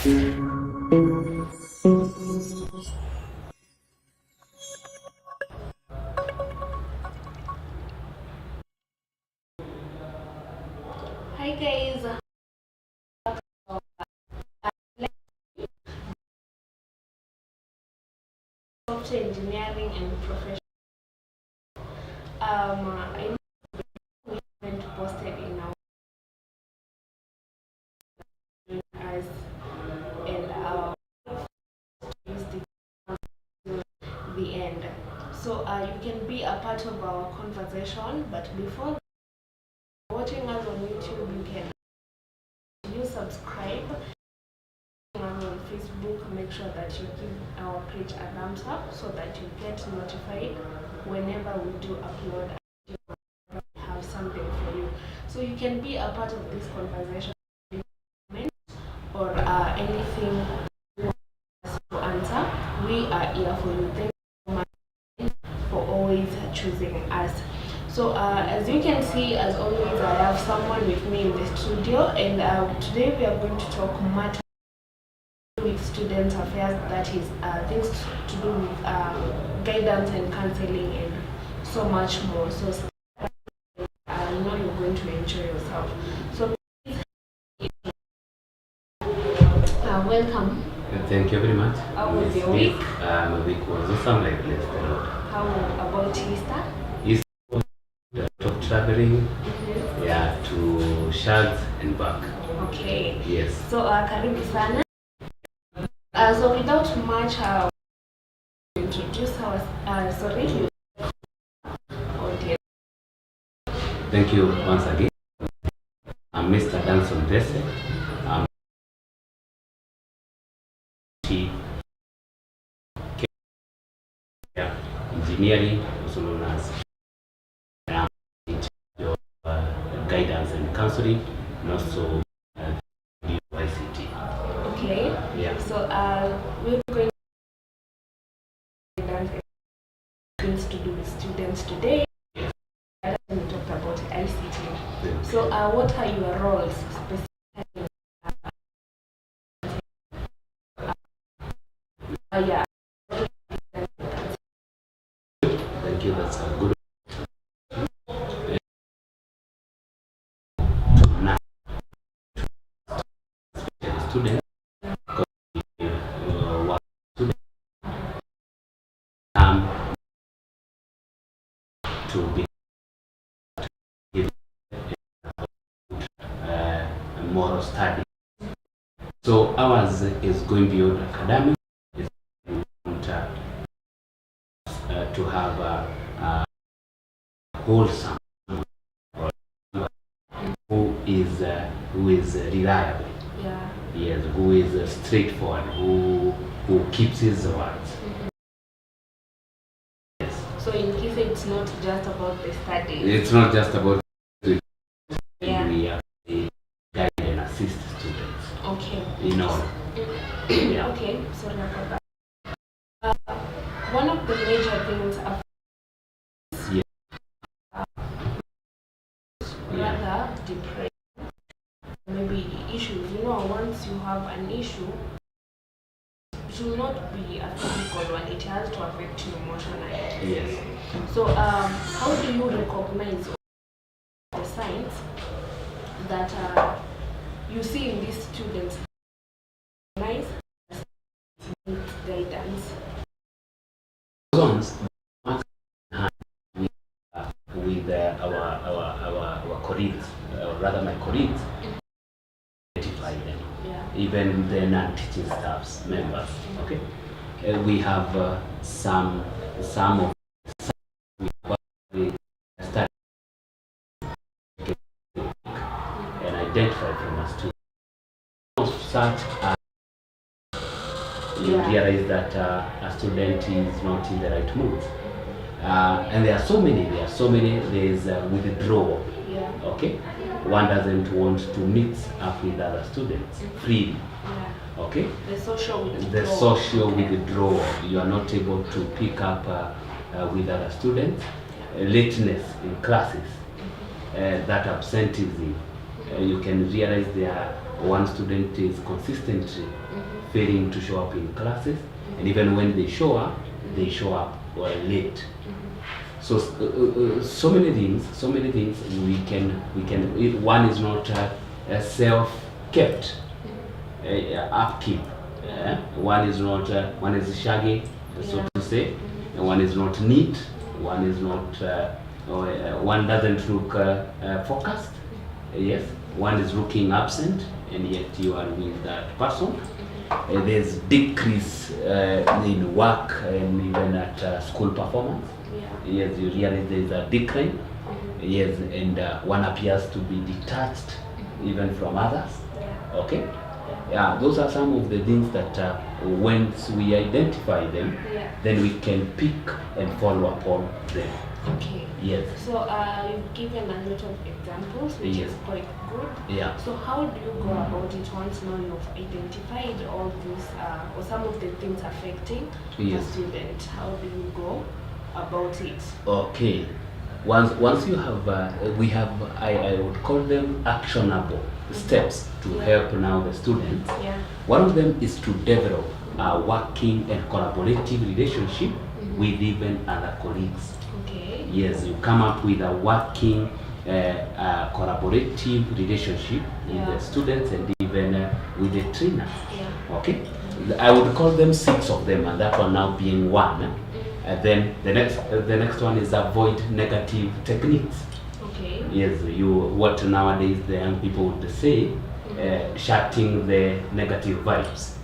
Hi guys, software engineering and professional. I know we haven't posted in our as and use the end. So you can be a part of our conversation, but before watching us on YouTube, you can subscribe on Facebook. Make sure that you give our page a thumbs up so that you get notified whenever we do upload. Have something for you, so you can be a part of this conversation or anything you want us to answer. We are here for you. Thank you so much for always choosing us. So as you can see, as always, I have someone with me in the studio, and today we are going to talk much with student affairs, that is things to do with guidance and counseling and so much more. So I know you're going to enjoy yourself. So welcome. Thank you very much. How was your week? My week was awesome, like blessed the Lord. How about Easter? Easter was a lot of traveling, yeah, to Shads and back. Okay. Yes. So karibu sana. So without much introduce our sorry. Thank you once again. I'm Mr. Danson Dese. I'm engineering, also known as guidance and counseling, and also ICT. Okay. Yeah. So we're going to things to do with students today. We talked about ICT. So what are your roles specifically? Yeah. Thank you. That's a good. Students to be moral study. So ours is going beyond academic. It's to have a wholesome who is reliable. Yeah. Yes, who is straightforward, who keeps his words. Yes. So in KISE, it's not just about the study. It's not just about yeah. We are guide and assist students. Okay. In all. Yeah. Okay. Sorry about that. One of the major things rather depression, maybe issues. You know, once you have an issue, it will not be a physical one. It has to affect you emotionally. Yes. So, how do you recognize the signs that you see in these students? Nice guidance. With our colleagues, rather my colleagues, identify them. Yeah. Even the non-teaching staffs members. Okay, we have some of we start and identify from us too. Such as you realize that a student is not in the right mood. And there are so many. There is withdrawal. Yeah. Okay, one doesn't want to mix up with other students freely. Yeah. Okay, The social withdrawal. The social withdrawal. You are not able to pick up with other students. Lateness in classes, that absenteeism, You can realize one student is consistently failing to show up in classes, and even when they show up late. So so many things we can. One is not self-kept upkeep. One is not one is shaggy, so to say. And one is not neat. One is not. One doesn't look focused. Yes. One is looking absent, and yet you are with that person. There's decrease in work and even at school performance. Yes, you realize there's a decline. Yes, and one appears to be detached even from others. Okay. Yeah, those are some of the things that once we identify them, then we can pick and follow upon them. Okay. Yes. So you've given a lot of examples, which is quite good. Yeah. So how do you go about it once now you've identified all these or some of the things affecting the student? How do you go about it? Okay. Once you have, I would call them actionable steps to help now the students. One of them is to develop a working and collaborative relationship with even other colleagues. Okay. Yes, you come up with a working collaborative relationship with the students and even with the trainers. Okay. I would call them 6 of them, and that one now being one. And then the next one is avoid negative techniques. Okay. Yes, what nowadays the young people would say, shutting the negative vibes.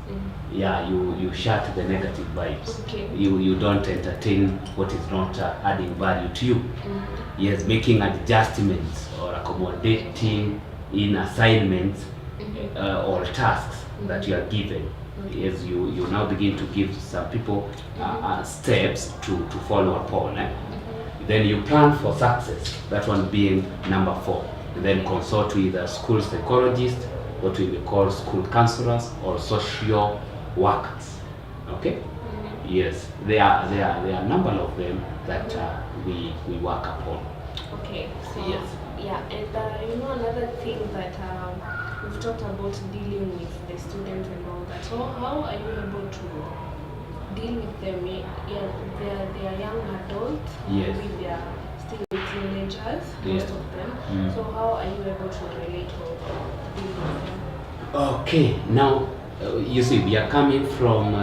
Yeah, you shut the negative vibes. Okay. You don't entertain what is not adding value to you. Yes, making adjustments or accommodating in assignments or tasks that you are given. Yes, you now begin to give some people steps to follow upon. Then you plan for success, that one being number 4. Then consult with a school psychologist, what we will call school counselors or social workers. Okay? Yes, there are a number of them that we work upon. Okay, so yes. Yeah, and another thing that we've talked about dealing with the students and all that. So how are you able to deal with them? Yeah, they are young adults. Yes. Maybe they are still teenagers, most of them. So how are you able to relate or deal with them? Okay, now you see, we are coming from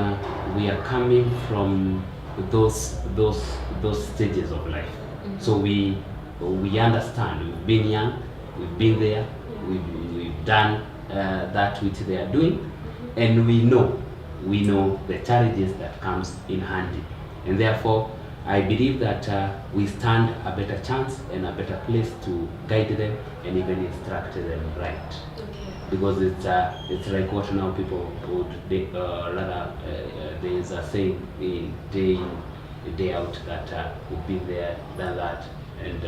those stages of life. So we understand. We've been young, we've been there, we've done that which they are doing, and we know the challenges that comes in handy, and therefore I believe that we stand a better chance and a better place to guide them and even instruct them right. Because it's like what now people would rather there is a saying day day out that we've been there, done that, and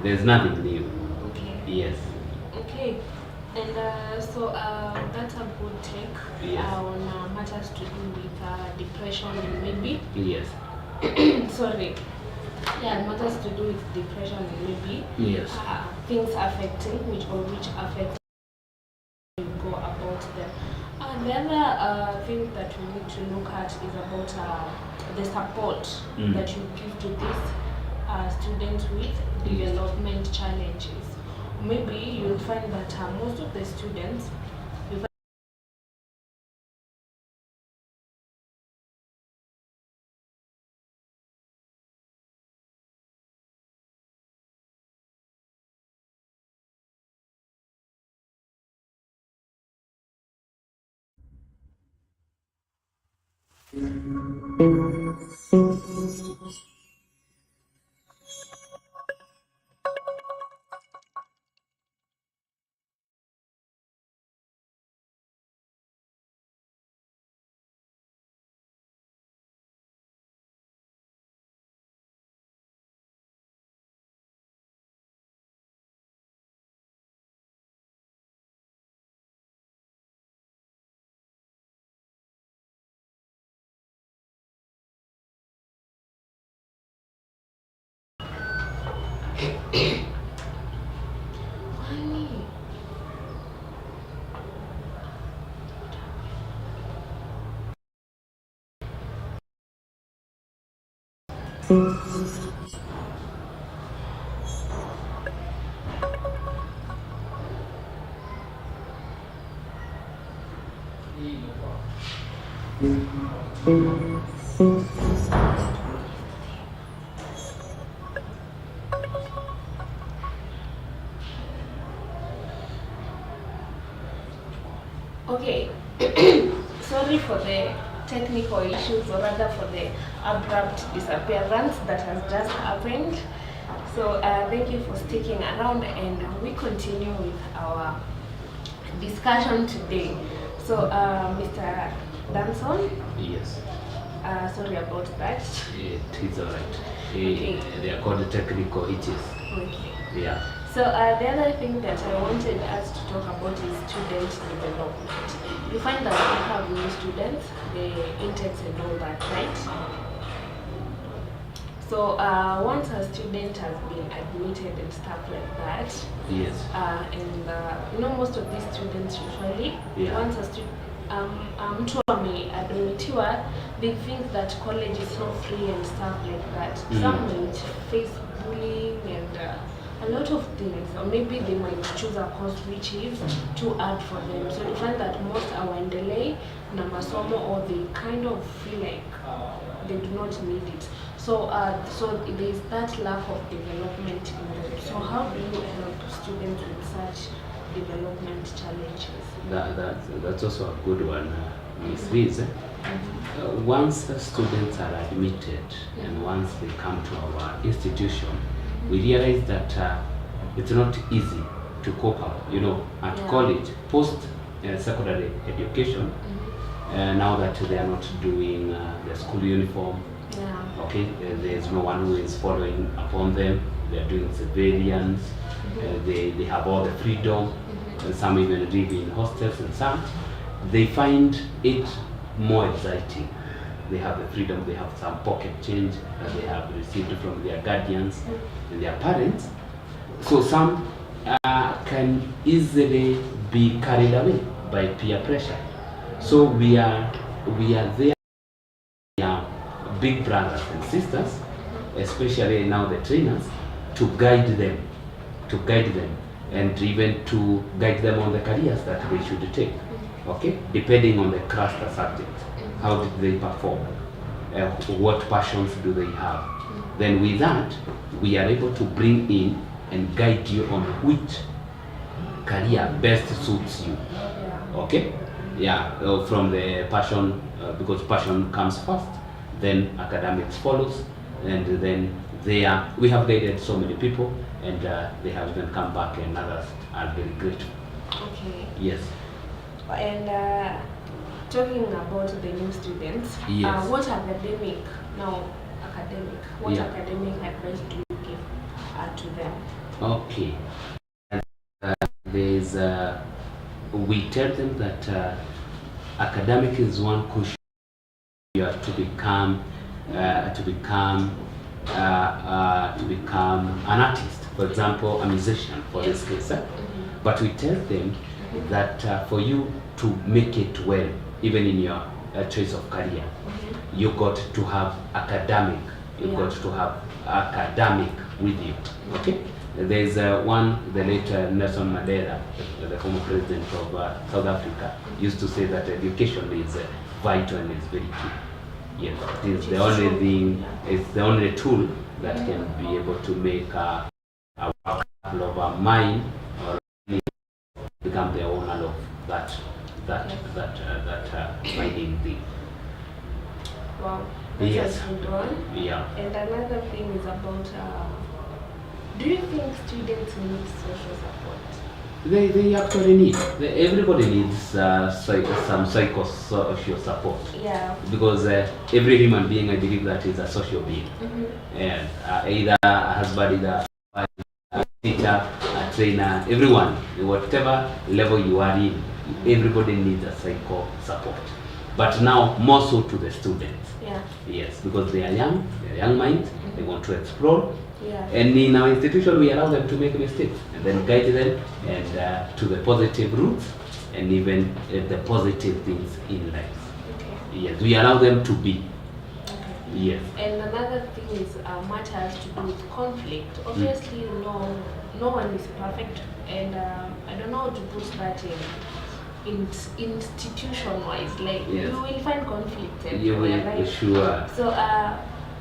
there's nothing new. Okay. Yes. Okay. And so that's a good take on matters to do with depression and maybe. Yes. Sorry. Yeah, matters to do with depression and maybe. Yes. Things affecting which affect you go about them. The other thing that we need to look at is about the support that you give to these students with development challenges. Maybe you'll find that most of the students Okay, sorry for the technical issues, or rather for the abrupt disappearance that has just happened. So thank you for sticking around, and we continue with our discussion today. So Mr. Danson, Yes, sorry about that. it is alright. Okay. They are called technical hitches. Okay. Yeah. So the other thing that I wanted us to talk about is student development. You find that we have new students, the intakes and all that, right? So once a student has been admitted and stuff like that, Yes. and most of these students usually, Yeah. once a student mtu ameadmitiwa, they think that college is so free and stuff like that. Some might face bullying and a lot of things, or maybe they might choose a course which is too hard for them. So you find that most hawaendelei na masomo, or they kind of feel like they do not need it. So there is that lack of development in them. So how do you help students with such development challenges? That's also a good one, Ms. Liz. Once the students are admitted and once they come to our institution, we realize that it's not easy to cope up. At college, post-secondary education, now that they are not doing the school uniform, okay, there's no one who is following upon them. They are doing civilians. They have all the freedom. Some even live in hostels, and some they find it more exciting. They have the freedom. They have some pocket change that they have received from their guardians and their parents. So some can easily be carried away by peer pressure. So we are there. Big brothers and sisters, especially now the trainers, to guide them, and even to guide them on the careers that they should take. Okay, depending on the cluster subject, how did they perform, what passions do they have. Then with that, we are able to bring in and guide you on which career best suits you. Okay, from the passion, because passion comes first, then academics follows, and then we have guided so many people, and they have even come back, and others are very grateful. Okay. Yes. And talking about the new students, Yes. what academic advice do you give to them? Okay. We tell them that academic is one cushion to become an artist, for example, a musician, for this case. But we tell them that for you to make it well, even in your choice of career, you got to have academic. You got to have academic with you. Okay. There's the late Nelson Mandela, the former president of South Africa, used to say that education is vital and is very key. Yes, it is the only thing. It's the only tool that can be able to make a couple of a mind or become the owner of that mining thing. Wow. Yes. Good one. Yeah. And another thing is about, do you think students need social support? They actually need. Everybody needs some psychosocial support. Yeah. Because every human being, I believe, that is a social being. And either a husband, either a teacher, a trainer, everyone, whatever level you are in, everybody needs a psycho support. But now more so to the students. Yeah. Yes, because they are young minds, they want to explore. Yeah. And in our institution, we allow them to make mistakes and then guide them and to the positive routes and even the positive things in life. Okay. Yes, we allow them to be. Okay. Yes. And another thing is much has to do with conflict. Obviously, no one is perfect, and I don't know how to put that in institution-wise. Like Yes. you will find conflict You will, everywhere, right? sure. So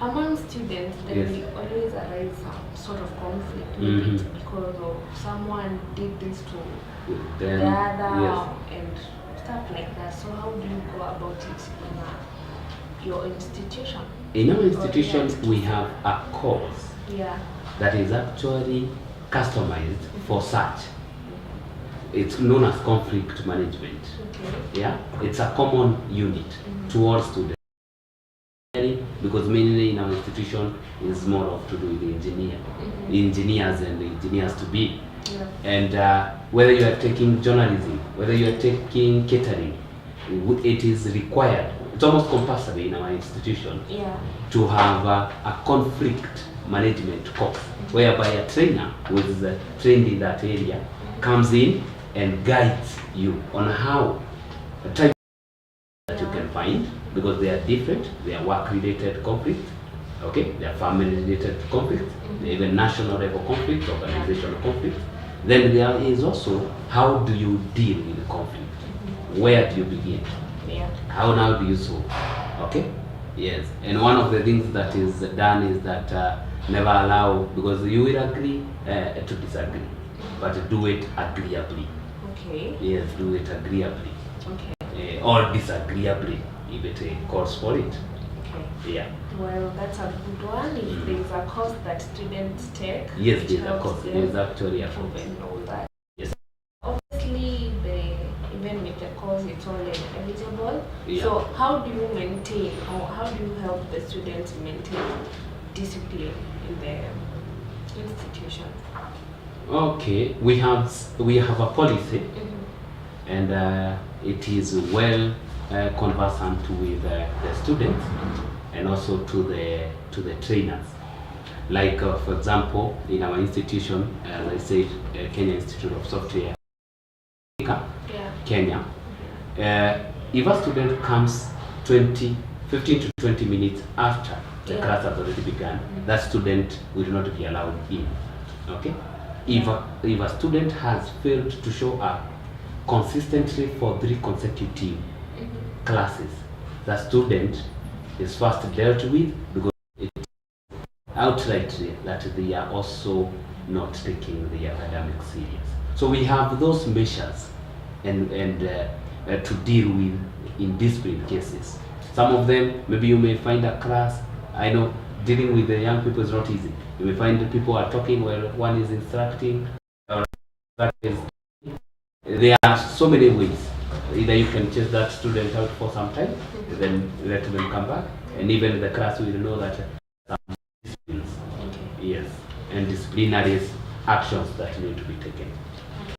among students, there Yes. will always arise some sort of conflict. Maybe it's because of someone did this to Then, the other yes. and stuff like that. So how do you go about it in your institution? In our institution, we have a course Yeah. that is actually customized for such. It's known as conflict management. Okay. Yeah, it's a common unit to all students. Because mainly in our institution is more of to do with engineers and engineers to be. Yeah. And whether you are taking journalism, whether you are taking catering, it is required. It's almost compulsory in our institution Yeah. to have a conflict management course, whereby a trainer who is trained in that area comes in and guides you on how type that you can find, because they are different. They are work-related conflict, okay? They are family-related conflict, even national level conflict, organizational conflict. Then there is also how do you deal with the conflict? Where do you begin? Yeah. How now do you solve? Okay? Yes. And one of the things that is done is that never allow, because you will agree to disagree, but do it agreeably. Okay. Yes, do it agreeably. Okay. Or disagreeably, if it calls for it. Okay. Yeah. Well, that's a good one. If there's a course that students take, Yes, which there's a helps course. them There's actually a improve course. and all that. Yes. Obviously, even with the course, it's all inevitable. Yeah. So, how do you maintain, or how do you help the students maintain discipline in the institution? Okay, we have a policy, and it is well conversant with the students and also to the trainers. Like for example, in our institution, as I said, Kenya Institute of Software, Yeah. Kenya. If a student comes 15 to 20 minutes after the Yeah. class has already begun, that student will not be allowed in. Okay? If a student has failed to show up consistently for 3 consecutive classes, the student is first dealt with, because it's outrightly that they are also not taking the academic serious. So we have those measures and to deal with in discipline cases. Some of them, maybe you may find a class, I know dealing with the young people is not easy. You may find that people are talking while one is instructing, or that is, there are so many ways. Either you can chase that student out for some time, then let them come back, and even the class will know that some disciplines, yes, and disciplinary actions that need to be taken.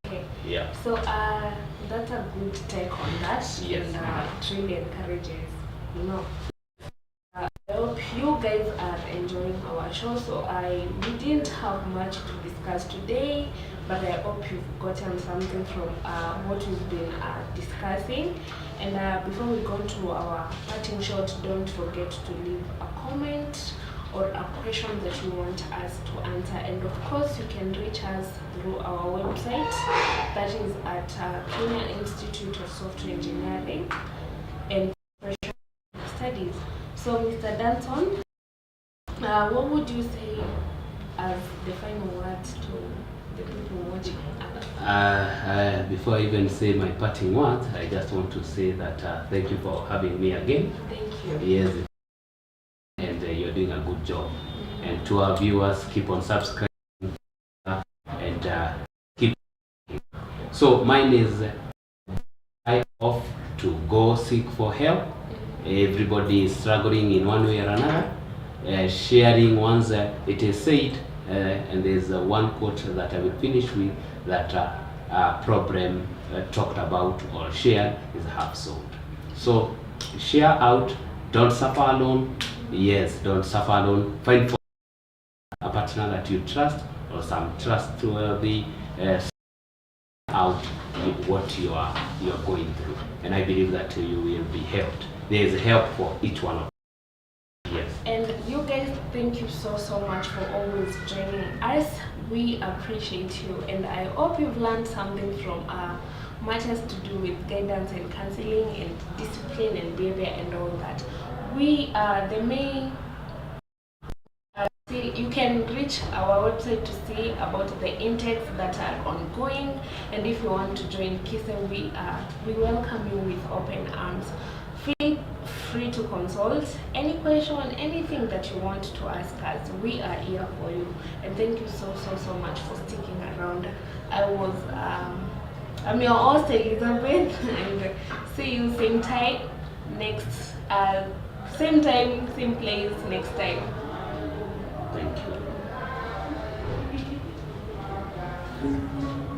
Okay. Yeah. So that's a good take on that. Yes. And it really encourages, you know. I hope you guys are enjoying our show. So we didn't have much to discuss today, but I hope you've gotten something from what we've been discussing. And before we go to our parting shot, don't forget to leave a comment or a question that you want us to answer. And of course, you can reach us through our website, that is at Kenya Institute of Software Engineering and Studies. So, Mr. Danton, what would you say as the final words to the people watching? Before I even say my parting words, I just want to say that thank you for having me again. Thank you. Yes, and you're doing a good job. And to our viewers, keep on subscribing and keep. So mine is I off to go seek for help. Everybody is struggling in one way or another. Sharing once it is said, and there's one quote that I will finish with, that problem talked about or shared is half solved. So share out, don't suffer alone. Yes, don't suffer alone. Find a partner that you trust, or some trustworthy out what you are going through, and I believe that you will be helped. There is help for each one of you. Yes. you so much for always joining us. We appreciate you, and I hope you've learned something from matters to do with guidance and counseling and discipline and behavior and all that. We are the main. You can reach our website to see about the intakes that are ongoing, and if you want to join KISE, we welcome you with open arms. Feel free to consult any question, anything that you want to ask us. We are here for you, and thank you so much for sticking around. I'm your host Elizabeth, and see you same time next same time, same place next time. Thank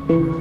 you.